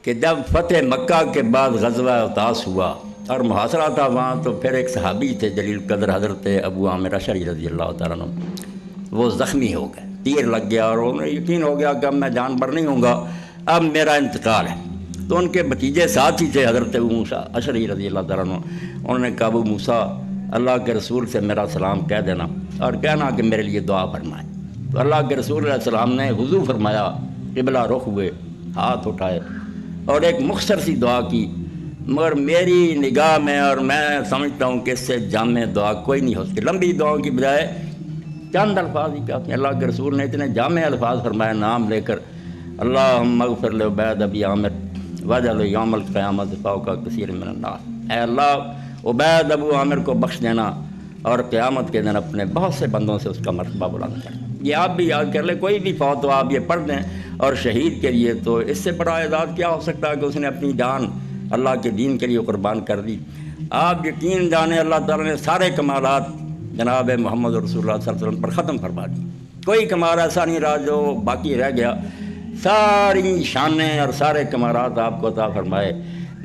کہ جب فتح مکہ کے بعد غزوہ اطاس ہوا اور محاصرہ تھا وہاں، تو پھر ایک صحابی تھے جلیل قدر حضرت ابو عامر اشعری رضی اللہ تعالیٰ عنہ، وہ زخمی ہو گئے، تیر لگ گیا اور انہیں یقین ہو گیا کہ اب میں جان بر نہیں ہوں گا، اب میرا انتقال ہے۔ تو ان کے بھتیجے ساتھ ہی تھے حضرت ابو موسیٰ اشعری رضی اللہ تعالیٰ عنہ، انہوں نے کہا ابو موسیٰ اللہ کے رسول سے میرا سلام کہہ دینا اور کہنا کہ میرے لیے دعا فرمائے۔ تو اللہ کے رسول علیہ السلام نے وضو فرمایا، قبلہ رخ ہوئے، ہاتھ اٹھائے اور ایک مختصر سی دعا کی، مگر میری نگاہ میں اور میں سمجھتا ہوں کہ اس سے جامع دعا کوئی نہیں ہو سکتی۔ لمبی دعاؤں کی بجائے چند الفاظ ہی کافی۔ اللہ کے رسول نے اتنے جامع الفاظ فرمائے نام لے کر، اللہم اغفر لعبید ابی عامر واجعل یوم القیامت فوق کثیر من الناس۔ اے اللہ عبید ابو عامر کو بخش دینا اور قیامت کے دن اپنے بہت سے بندوں سے اس کا مرتبہ بلند کر۔ یہ آپ بھی یاد کر لیں، کوئی بھی فوت ہو آپ یہ پڑھ دیں، اور شہید کے لیے تو اس سے بڑا اعزاز کیا ہو سکتا ہے کہ اس نے اپنی جان اللہ کے دین کے لیے قربان کر دی۔ آپ یقین جانیں اللہ تعالیٰ نے سارے کمالات جناب محمد رسول اللہ صلی اللہ علیہ وسلم پر ختم فرما دی، کوئی کمال ایسا نہیں رہا جو باقی رہ گیا، ساری شانیں اور سارے کمالات آپ کو عطا فرمائے،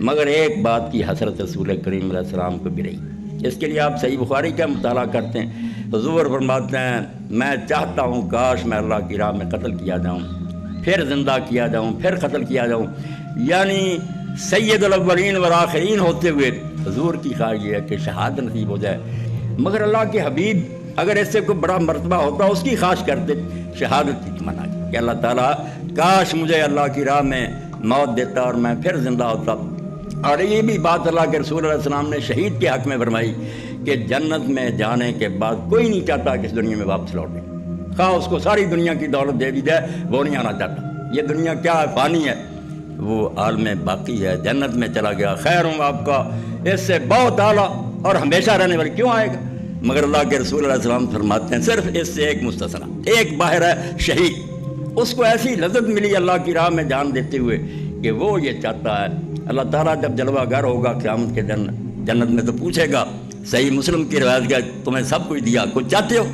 مگر ایک بات کی حسرت رسول کریم علیہ السلام کو بھی رہی۔ اس کے لیے آپ صحیح بخاری کا مطالعہ کرتے ہیں، حضور فرماتے ہیں میں چاہتا ہوں کاش میں اللہ کی راہ میں قتل کیا جاؤں، پھر زندہ کیا جاؤں، پھر قتل کیا جاؤں، یعنی سید الاولین والآخرین ہوتے ہوئے حضور کی خواہش یہ ہے کہ شہادت نصیب ہو جائے، مگر اللہ کے حبیب اگر اس سے کوئی بڑا مرتبہ ہوتا اس کی خواہش کرتے شہادت کی تمنا کی کہ اللہ تعالیٰ کاش مجھے اللہ کی راہ میں موت دیتا اور میں پھر زندہ ہوتا۔ اور یہ بھی بات اللہ کے رسول علیہ السلام نے شہید کے حق میں فرمائی کہ جنت میں جانے کے بعد کوئی نہیں چاہتا کہ اس دنیا میں واپس لوٹے، خواہ اس کو ساری دنیا کی دولت دے دی جائے وہ نہیں آنا چاہتا۔ یہ دنیا کیا ہے؟ فانی ہے، وہ عالم باقی ہے، جنت میں چلا گیا، خیر ہوں آپ کا، اس سے بہت اعلیٰ اور ہمیشہ رہنے والی کیوں آئے گا؟ مگر اللہ کے رسول علیہ السلام فرماتے ہیں صرف اس سے ایک مستثنا، ایک باہر ہے شہید، اس کو ایسی لذت ملی اللہ کی راہ میں جان دیتے ہوئے کہ وہ یہ چاہتا ہے اللہ تعالیٰ جب جلوہ گر ہوگا قیامت کے دن جنت میں تو پوچھے گا، صحیح مسلم کی روایت کا تمہیں سب کچھ دیا، کچھ چاہتے ہو؟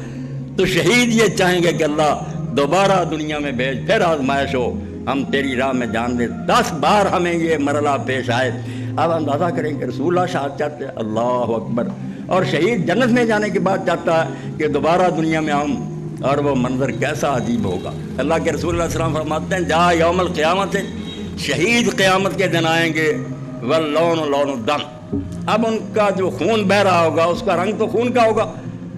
تو شہید یہ چاہیں گے کہ اللہ دوبارہ دنیا میں بھیج، پھر آزمائش ہو، ہم تیری راہ میں جان دیں، 10 بار ہمیں یہ مرحلہ پیش آئے۔ اب اندازہ کریں کہ رسول اللہ شہادت چاہتے ہیں، اللہ اکبر، اور شہید جنت میں جانے کے بعد چاہتا ہے کہ دوبارہ دنیا میں آؤں، اور وہ منظر کیسا عجیب ہوگا۔ اللہ کے رسول اللہ علیہ وسلم فرماتے ہیں جا یوم القیامت، شہید قیامت کے دن آئیں گے، واللون لون الدم، اب ان کا جو خون بہ رہا ہوگا اس کا رنگ تو خون کا ہوگا،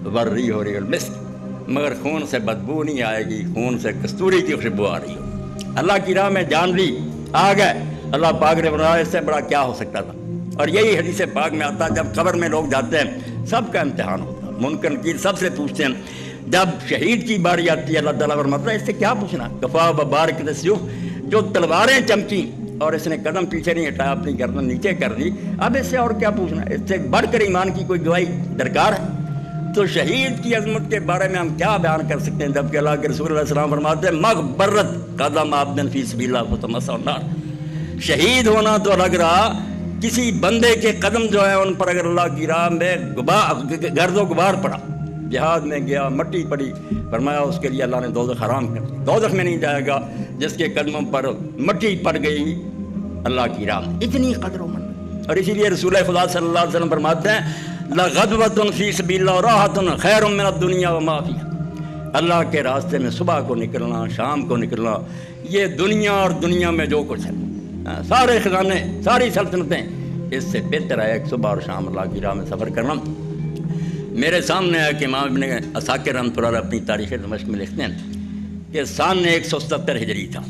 والریح ریح المسک، مگر خون سے بدبو نہیں آئے گی، خون سے کستوری کی خوشبو آ رہی ہوگی۔ اللہ کی راہ میں جان لی، آ گئے، اللہ پاک نے بنایا، اس سے بڑا کیا ہو سکتا تھا؟ اور یہی حدیث پاک میں آتا ہے جب قبر میں لوگ جاتے ہیں سب کا امتحان ہوتا ہے، منکر نکیر سب سے پوچھتے ہیں، جب شہید کی باری آتی ہے اللہ تعالیٰ فرماتا ہے اس سے کیا پوچھنا، کفا ببارک السیوف، جو تلواریں چمکیں اور اس نے قدم پیچھے نہیں ہٹایا، اپنی گردن نیچے کر دی، اب اس سے اور کیا پوچھنا، اس سے بڑھ کر ایمان کی کوئی گواہی درکار ہے؟ تو شہید کی عظمت کے بارے میں ہم کیا بیان کر سکتے ہیں، جبکہ اللہ کے رسول علیہ السلام فرماتے ہیں مغبرت قدم عبد فی سبیل اللہ فتمسہ النار، شہید ہونا تو لگ رہا کسی بندے کے قدم جو ہے ان پر اگر اللہ کی راہ میں گرد و غبار پڑا، جہاد میں گیا مٹی پڑی، فرمایا اس کے لیے اللہ نے دوزخ حرام کر دی، دوزخ میں نہیں جائے گا جس کے قدموں پر مٹی پڑ گئی اللہ کی راہ میں، اتنی قدر و منت۔ اور اسی لیے رسول خدا صلی اللہ علیہ وسلم فرماتے ہیں لغدوۃ فی سبیل اللہ راحۃ خیر من الدنیا وما فیہا، اللہ کے راستے میں صبح کو نکلنا، شام کو نکلنا، یہ دنیا اور دنیا میں جو کچھ ہے، سارے خزانے، ساری سلطنتیں، اس سے بہتر ہے ایک صبح اور شام اللہ کی راہ میں سفر کرنا۔ میرے سامنے ہے کہ امام ابن عساکر رحمۃ اللہ علیہ اپنی تاریخ دمشق میں لکھتے ہیں کہ سن 177 ہجری تھا،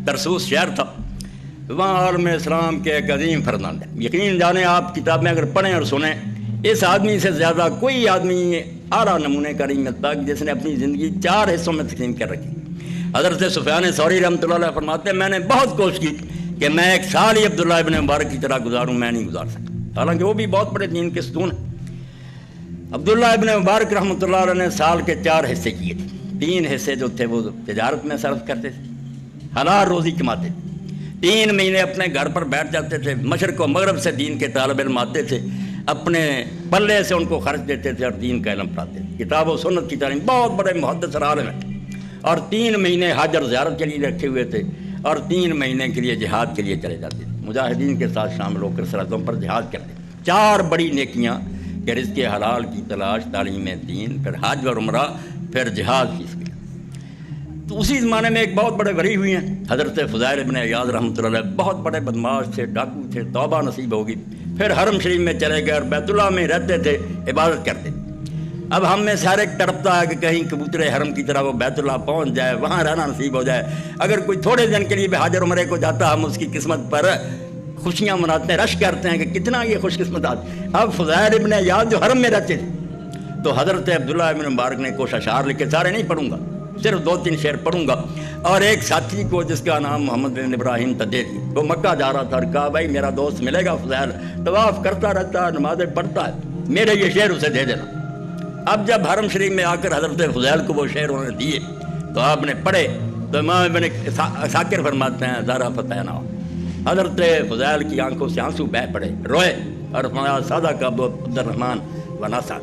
ترسوس شہر تھا، وہاں عالم اسلام کے ایک عظیم فرزند ہے، یقین جانیں آپ کتابیں اگر پڑھیں اور سنیں، اس آدمی سے زیادہ کوئی آدمی اعلیٰ نمونے کا نہیں ملتا جس نے اپنی زندگی 4 حصوں میں تقسیم کر رکھی۔ حضرت سفیان ثوری رحمۃ اللہ علیہ فرماتے ہیں میں نے بہت کوشش کی کہ میں 1 سال ہی عبداللہ ابن مبارک کی طرح گزاروں، میں نہیں گزار سکتا، حالانکہ وہ بھی بہت بڑے دین کے ستون ہیں۔ عبداللہ ابن مبارک رحمۃ اللہ علیہ نے سال کے 4 حصے کیے تھے، 3 حصے جو تھے وہ تجارت میں صرف کرتے تھے، حلال روزی کماتے تھے، 3 مہینے اپنے گھر پر بیٹھ جاتے تھے، مشرق و مغرب سے دین کے طالب علم آتے تھے، اپنے پلے سے ان کو خرچ دیتے تھے اور دین کا علم پڑھاتے تھے، کتاب و سنت کی تعلیم، بہت بڑے محدث اور عالم ہیں، اور 3 مہینے حج اور زیارت کے لیے رکھے ہوئے تھے، اور 3 مہینے کے لیے جہاد کے لیے چلے جاتے تھے، مجاہدین کے ساتھ شامل ہو کر سرحدوں پر جہاد کرتے۔ 4 بڑی نیکیاں کہ رزق حلال کی تلاش، تعلیم دین، پھر حج اور عمرہ، پھر جہاد فی سبیل اللہ۔ تو اسی زمانے میں ایک بہت بڑے ولی ہوئے ہیں حضرت فضیل ابن عیاض رحمۃ اللہ علیہ، بہت بڑے بدماش تھے، ڈاکو تھے، توبہ نصیب ہوگی، پھر حرم شریف میں چلے گئے اور بیت اللہ میں رہتے تھے، عبادت کرتے تھے۔ اب ہم میں سے ہر ایک تڑپتا ہے کہ کہیں کبوتر حرم کی طرح وہ بیت اللہ پہنچ جائے، وہاں رہنا نصیب ہو جائے۔ اگر کوئی تھوڑے دن کے لیے بھی حج اور عمرے کو جاتا، ہم اس کی قسمت پر خوشیاں مناتے ہیں، رش کرتے ہیں کہ کتنا یہ خوش قسمت آدمی۔ اب فضیل ابن عیاض جو حرم میں رہتے تھے، تو حضرت عبداللہ ابن مبارک نے کوشش اشعار لکھے، سارے نہیں پڑھوں گا، صرف 2-3 شعر پڑھوں گا۔ اور ایک ساتھی کو جس کا نام محمد بن ابراہیم تھا، دے دی، وہ مکہ جا رہا تھا اور کہا بھائی میرا دوست ملے گا فضیل، طواف کرتا رہتا ہے، نمازیں پڑھتا ہے، میرے یہ شعر اسے دے دینا۔ اب جب حرم شریف میں آ کر حضرت فضیل کو وہ شعر انہوں نے دیے تو آپ نے پڑھے، تو امام ابن عساکر فرماتے ہیں ذرا فتحنا، حضرت فضیل کی آنکھوں سے آنسو بہہ پڑے، روئے اور فرمایا سادہ کا عبد الرحمن و ناسا۔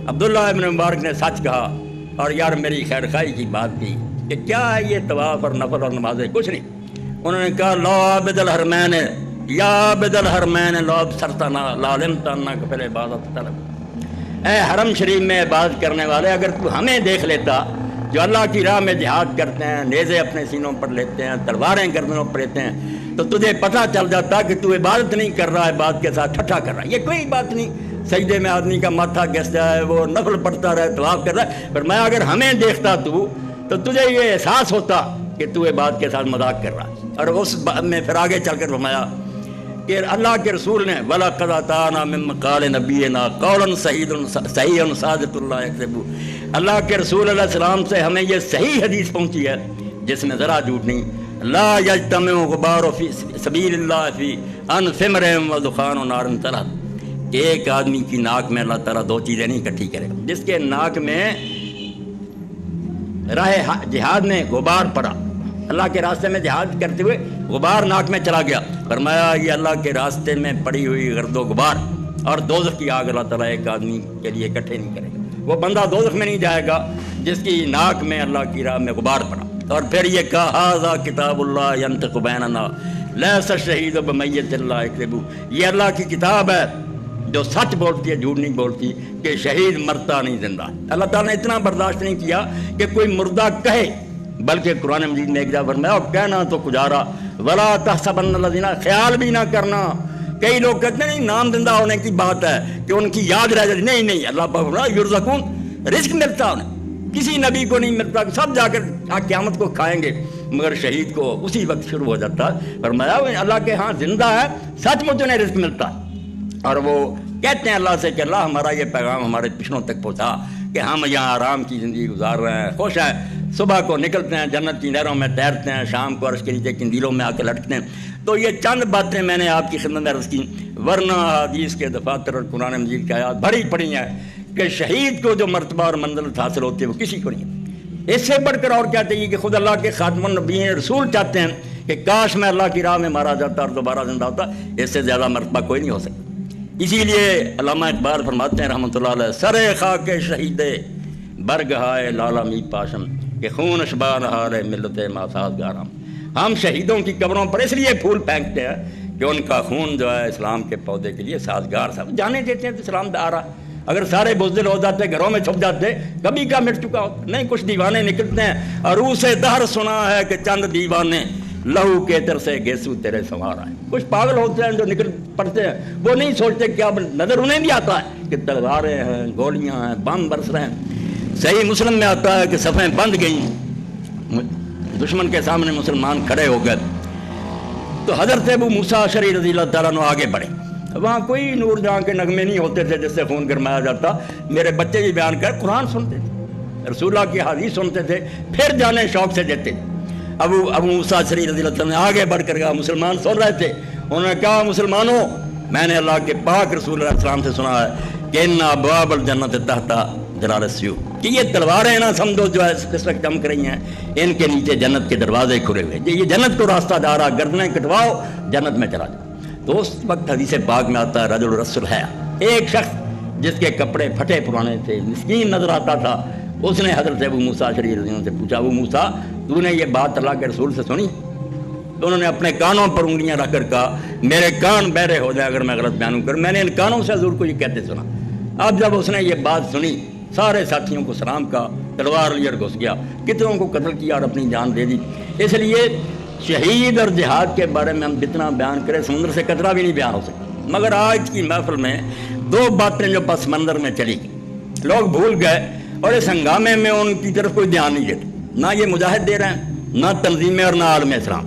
عبداللہ ابن مبارک نے سچ کہا اور یار میری خیر خواہی کی بات کی کہ کیا ہے یہ طواف اور نفل اور نمازیں، کچھ نہیں۔ انہوں نے کہا لو عابد الحرمین یا عابد الحرمین لو ابصرتنا لعلمت انک فی العبادۃ طلب۔ اے حرم شریف میں عبادت کرنے والے، اگر تو ہمیں دیکھ لیتا جو اللہ کی راہ میں جہاد کرتے ہیں، نیزے اپنے سینوں پر لیتے ہیں، تلواریں گردنوں پر لیتے ہیں، تو تجھے پتہ چل جاتا کہ تو عبادت نہیں کر رہا ہے، عبادت کے ساتھ ٹھٹھا کر رہا ہے۔ یہ کوئی بات نہیں، سجدے میں آدمی کا ماتھا گھستا ہے، وہ نفل پڑھتا رہے، طواف کر رہا ہے، پر میں اگر ہمیں دیکھتا تو تجھے یہ احساس ہوتا کہ تو عبادت کے ساتھ مذاق کر رہا ہے۔ اور اس میں پھر آگے چل کر فرمایا کہ اللہ کے رسول نے وَلَقَدْ أَتَانَا مِن مَّقَالِ نَبِيِّنَا قَوْلًا صَحِيحًا صَادِقٌ لَا يَكْذِبُ۔ اللہ کے رسول علیہ السلام سے ہمیں یہ صحیح حدیث پہنچی ہے جس میں ذرا جھوٹ نہیں۔ لا يجتمع غبار فی سبیل اللہ فی انف امرئ ودخان نار طلعت، کہ ایک آدمی کی ناک میں اللہ تعالیٰ 2 چیزیں نہیں اکٹھی کرے گا، جس کے ناک میں راہ جہاد میں غبار پڑا، اللہ کے راستے میں جہاد کرتے ہوئے غبار ناک میں چلا گیا، فرمایا یہ اللہ کے راستے میں پڑی ہوئی گرد و غبار اور دوزخ کی آگ اللہ تعالیٰ ایک آدمی کے لیے اکٹھے نہیں کرے گا۔ وہ بندہ دوزخ میں نہیں جائے گا جس کی ناک میں اللہ کی راہ میں غبار پڑا۔ اور پھر یہ کہا ھذا کتاب اللہ ینطق بیننا لیس الشہید بمیت اللہ یکذب، یہ اللہ کی کتاب ہے جو سچ بولتی ہے، جھوٹ نہیں بولتی، کہ شہید مرتا نہیں زندہ۔ اللہ تعالیٰ نے اتنا برداشت نہیں کیا کہ کوئی مردہ کہے، بلکہ قرآن مجید میں ایک جگہ فرمایا اور کہنا تو گزارا ولا تحسبن الذین، خیال بھی نہ کرنا۔ کئی لوگ کہتے ہیں نہیں نام زندہ ہونے کی بات ہے کہ ان کی یاد رہ جاتی، نہیں نہیں، اللہ پاک فرمایا یرزقون، رزق ملتا انہیں، کسی نبی کو نہیں ملتا، سب جا کر قیامت کو کھائیں گے، مگر شہید کو اسی وقت شروع ہو جاتا ہے۔ فرمایا اللہ کے ہاں زندہ ہے، سچ مچ انہیں رزق ملتا ہے۔ اور وہ کہتے ہیں اللہ سے کہ اللہ ہمارا یہ پیغام ہمارے پشنوں تک پہنچا کہ ہم یہاں آرام کی زندگی گزار رہے ہیں، خوش ہیں، صبح کو نکلتے ہیں جنت کی نہروں میں تیرتے ہیں، شام کو عرش کے نیچے قندیلوں میں آ کے لٹکتے ہیں۔ تو یہ چند باتیں میں نے آپ کی خدمت میں عرض کی، ورنہ حدیث کے دفاتر اور قرآن مجید کی آیات بھری پڑی ہیں کہ شہید کو جو مرتبہ اور منزلت حاصل ہوتی ہے وہ کسی کو نہیں۔ اس سے بڑھ کر اور کیا چاہیے کہ خود اللہ کے خاتم النبیین رسول چاہتے ہیں کہ کاش میں اللہ کی راہ میں مارا جاتا اور دوبارہ زندہ ہوتا، اس سے زیادہ مرتبہ کوئی نہیں ہو سکتا۔ اسی لیے علامہ اقبال فرماتے ہیں رحمۃ اللہ علیہ، سر خاک شہید برگہائے لالا می پاشم کہ خون اشبار ہارے ملت ماساد گارم۔ ہم شہیدوں کی قبروں پر اس لیے پھول پھینکتے ہیں کہ ان کا خون جو ہے اسلام کے پودے کے لیے سازگار صاحب جانے دیتے ہیں تو اسلام آ رہا۔ اگر سارے بزدل ہو جاتے، گھروں میں چھپ جاتے، کبھی کا مٹ چکا ہوتا۔ نہیں، کچھ دیوانے نکلتے ہیں اور اسے دہر سنا ہے کہ چند دیوانے لہو کے تر سے گیسو تیرے سنوار آئے۔ کچھ پاگل ہوتے ہیں جو نکل پڑتے ہیں، وہ نہیں سوچتے کیا نظر انہیں بھی آتا ہے کہ تلواریں ہیں، گولیاں ہیں، بم برس رہے ہیں۔ صحیح مسلم میں آتا ہے کہ صفیں بند گئیں، دشمن کے سامنے مسلمان کھڑے ہو گئے، تو حضرت ابو موسیٰ اشعری رضی اللہ تعالیٰ عنہ آگے بڑھے۔ وہاں کوئی نور جہاں کے نغمے نہیں ہوتے تھے جس سے خون گرمایا جاتا۔ میرے بچے بھی بیان کر قرآن سنتے تھے، رسول اللہ کی حدیث سنتے تھے، پھر جانے شوق سے دیتے تھے۔ ابو موسیٰ اشعری رضی اللہ تعالیٰ نے آگے بڑھ کر کہا، مسلمان سن رہے تھے، انہوں نے کہا مسلمانوں میں نے اللہ کے پاک رسول علیہ السلام سے سنا ہے کہ ان ابواب الجنت تحت جلال السیوف، کہ یہ تلواریں نہ سمجھو جو ہے اس وقت چمک رہی ہیں، ان کے نیچے جنت کے دروازے کھلے ہوئے، یہ جنت کو راستہ جا رہا، گردنیں کٹواؤ جنت میں چلا جاؤ۔ تو اس وقت حدیث پاک میں آتا ہے رجل رسول ہے، ایک شخص جس کے کپڑے پھٹے پرانے تھے، مسکین نظر آتا تھا، اس نے حضرت ابو موسیٰ اشعری رضی اللہ عنہ سے پوچھا، ابو موسیٰ تو نے یہ بات اللہ کے رسول سے سنی؟ تو انہوں نے اپنے کانوں پر انگلیاں رکھ کر کہا میرے کان بہرے ہو جائے اگر میں غلط بیان کروں. میں نے ان کانوں سے حضور کو یہ کہتے سنا. اب جب اس نے یہ بات سنی سارے ساتھیوں کو سلام کا, تلوار لیے گھس گیا, کتنوں کو قتل کیا اور اپنی جان دے دی. اس لیے شہید اور جہاد کے بارے میں ہم جتنا بیان کریں سمندر سے قطرہ بھی نہیں بیان ہو سکتا. مگر آج کی محفل میں دو باتیں جو پس منظر میں چلی لوگ بھول گئے اور اس ہنگامے میں ان کی طرف کوئی دھیان نہیں دیتے. نہ یہ مجاہد دے رہے ہیں, نہ تنظیمیں اور نہ عالم اسلام.